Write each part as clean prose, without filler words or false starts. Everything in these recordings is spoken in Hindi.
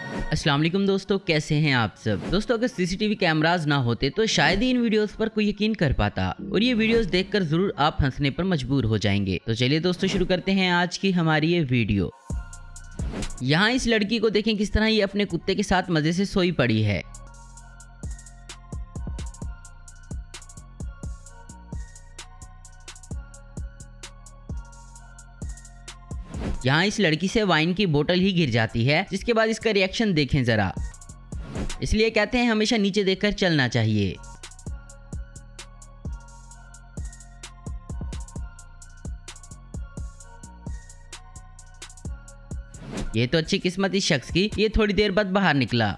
अस्सलाम वालेकुम दोस्तों, कैसे हैं आप सब। दोस्तों, अगर सीसीटीवी कैमरास ना होते तो शायद ही इन वीडियोस पर कोई यकीन कर पाता और ये वीडियोस देखकर जरूर आप हंसने पर मजबूर हो जाएंगे। तो चलिए दोस्तों, शुरू करते हैं आज की हमारी ये वीडियो। यहाँ इस लड़की को देखें किस तरह ये अपने कुत्ते के साथ मजे से सोई पड़ी है। यहाँ इस लड़की से वाइन की बोतल ही गिर जाती है, जिसके बाद इसका रिएक्शन देखें जरा। इसलिए कहते हैं हमेशा नीचे देखकर चलना चाहिए। ये तो अच्छी किस्मत इस शख्स की, ये थोड़ी देर बाद बाहर निकला।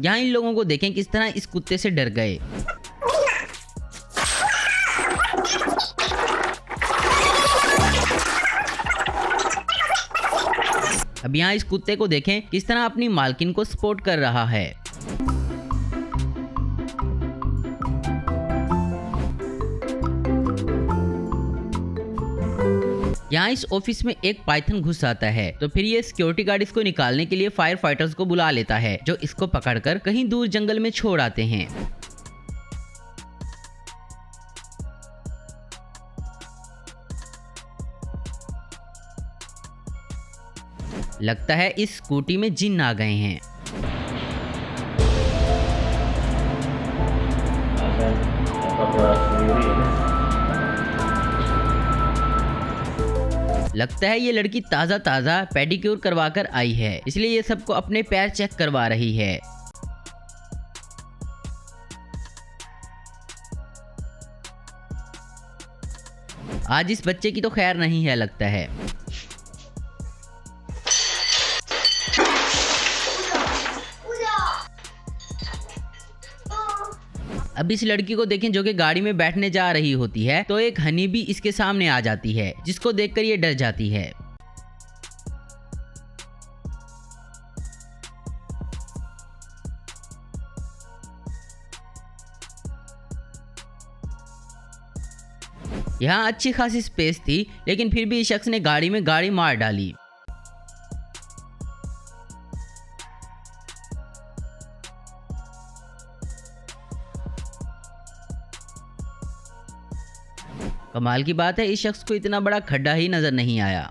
यहाँ इन लोगों को देखें किस तरह इस कुत्ते से डर गए। अब यहाँ इस कुत्ते को देखें किस तरह अपनी मालकिन को सपोर्ट कर रहा है। यहाँ इस ऑफिस में एक पाइथन घुस आता है, तो फिर ये सिक्योरिटी गार्ड इसको निकालने के लिए फायर फाइटर्स को बुला लेता है, जो इसको पकड़कर कहीं दूर जंगल में छोड़ आते हैं। लगता है इस स्कूटी में जिन्न आ गए हैं। लगता है ये लड़की ताज़ा ताज़ा पेडिक्योर करवा कर आई है, इसलिए ये सबको अपने पैर चेक करवा रही है। आज इस बच्चे की तो खैर नहीं है लगता है। अब इस लड़की को देखें जो कि गाड़ी में बैठने जा रही होती है, तो एक हनी भी इसके सामने आ जाती है, जिसको देखकर ये डर जाती है। यहाँ अच्छी खासी स्पेस थी, लेकिन फिर भी इस शख्स ने गाड़ी में गाड़ी मार डाली। कमाल की बात है, इस शख्स को इतना बड़ा खड्डा ही नजर नहीं आया।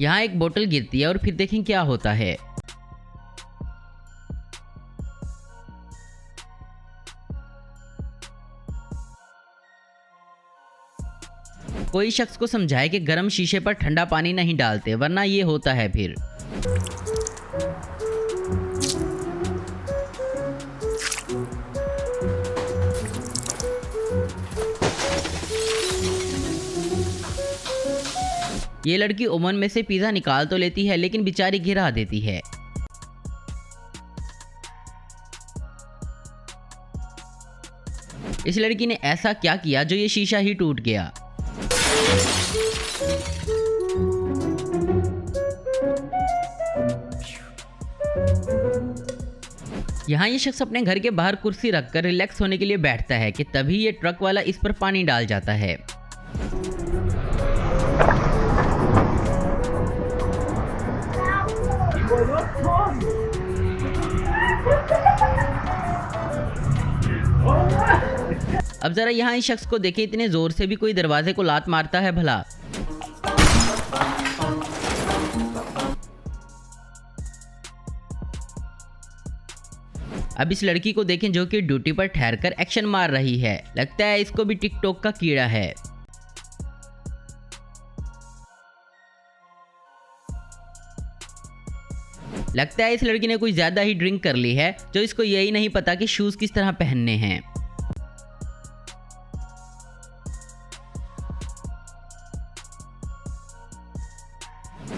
यहाँ एक बोतल गिरती है और फिर देखें क्या होता है। कोई शख्स को समझाए कि गर्म शीशे पर ठंडा पानी नहीं डालते, वरना ये होता है फिर। ये लड़की ओवन में से पिज़्ज़ा निकाल तो लेती है, लेकिन बेचारी गिरा देती है। इस लड़की ने ऐसा क्या किया जो ये शीशा ही टूट गया। यहाँ ये शख्स अपने घर के बाहर कुर्सी रखकर रिलैक्स होने के लिए बैठता है कि तभी ये ट्रक वाला इस पर पानी डाल जाता है। अब जरा यहाँ इस शख्स को देखें, इतने जोर से भी कोई दरवाजे को लात मारता है भला। अब इस लड़की को देखें जो कि ड्यूटी पर ठहरकर एक्शन मार रही है। लगता है इसको भी टिकटॉक का कीड़ा है। लगता है इस लड़की ने कोई ज्यादा ही ड्रिंक कर ली है, जो इसको यही नहीं पता कि शूज किस तरह पहनने हैं।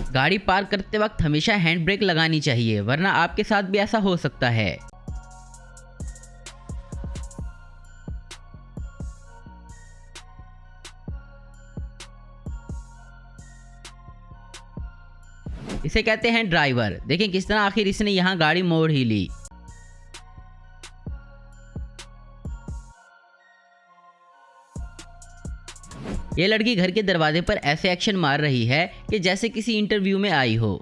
गाड़ी पार्क करते वक्त हमेशा हैंड ब्रेक लगानी चाहिए, वरना आपके साथ भी ऐसा हो सकता है। इसे कहते हैं ड्राइवर। देखें किस तरह आखिर इसने यहाँ गाड़ी मोड़ ही ली। ये लड़की घर के दरवाजे पर ऐसे एक्शन मार रही है कि जैसे किसी इंटरव्यू में आई हो।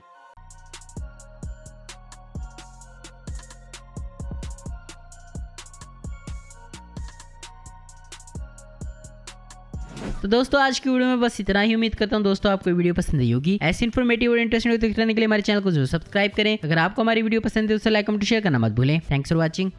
तो दोस्तों आज की वीडियो में बस इतना ही। उम्मीद करता हूँ दोस्तों आपको वीडियो पसंद आई होगी। ऐसी इन्फॉर्मेटिव और इंटरेस्टिंग वीडियो देखने के लिए हमारे चैनल को जरूर सब्सक्राइब करें। अगर आपको हमारी वीडियो पसंद है तो लाइक कमेंट शेयर करना मत भूलें। Thanks for watching.